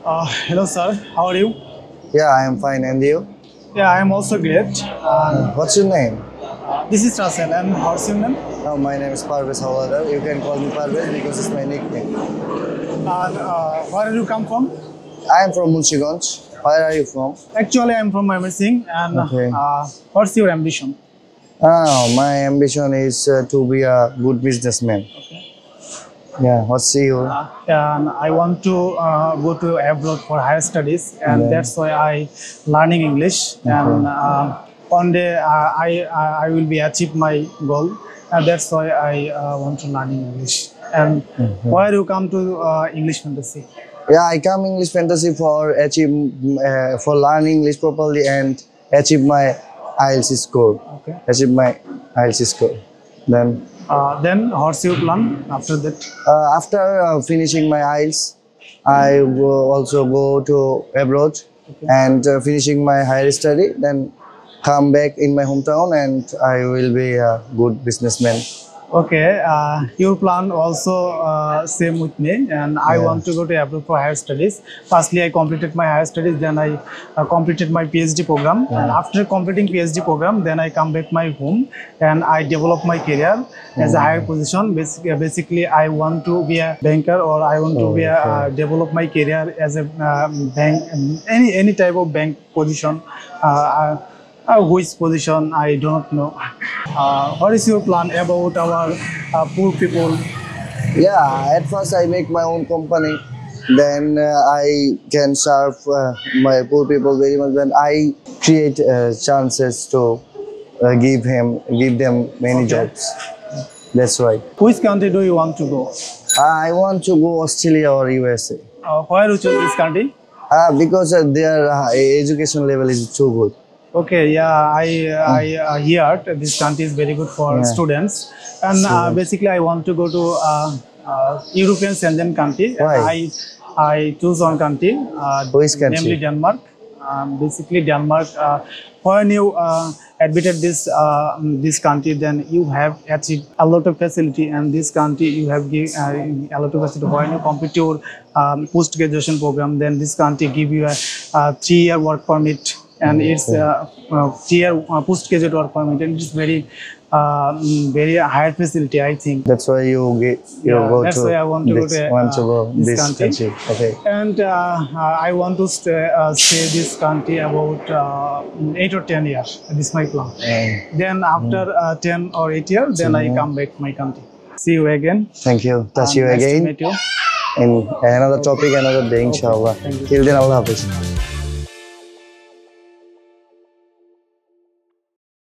Hello, sir. How are you? Yeah, I am fine. And you? Yeah, I am also great. What's your name? This is Russell, and how's your name? My name is Parvez Hawladar. You can call me Parvez because it's my nickname. And where do you come from? I am from Munchiganj. Where are you from? Actually, I am from Singh. And Okay. what's your ambition? My ambition is to be a good businessman. Yeah, what's your? And I want to go to abroad for higher studies, and Yeah. that's why I learning English. And one day I will be achieve my goal, and that's why I want to learning English. And why do you come to English fantasy? Yeah, I come English fantasy for for learning English properly and achieve my IELTS score. Okay. Achieve my IELTS score. Then what's your plan after that? After finishing my IELTS, I will also go to abroad and finishing my higher study. Then come back in my hometown and I will be a good businessman. Okay, your plan also same with me, and I Yeah. want to go to abroad for higher studies. Firstly, I completed my higher studies, then I completed my PhD program, and after completing PhD program, then I come back my home and I develop my career as a higher position. Basically, I want to be a banker, or I want to be a develop my career as a bank, any type of bank position. Which position I don't know. What is your plan about our poor people? Yeah, at first I make my own company. Then I can serve my poor people very much. Then I create chances to give them many jobs. That's right. Which country do you want to go? I want to go Australia or USA. Why you choose this country? Because their education level is too good. Okay, yeah, I heard this country is very good for students, and basically I want to go to European Schengen country. Why? I choose one country, Which country? namely Denmark. Basically Denmark. When you admitted this country, then you have achieved a lot of facility, and this country you have give a lot of facility. When you complete your post graduation program, then this country give you a 3-year work permit. And it's 3-year post-graduate work permit, and it's very higher facility, I think. That's why you go that's to why I want to this, go to this country. Okay. And I want to stay this country about 8 or 10 years. This is my plan. Then after 10 or 8 years, then I come back my country. See you again. Thank you. Touch you Nice to again meet you. in another topic, another day, inshallah. Till then, Allah Hafiz.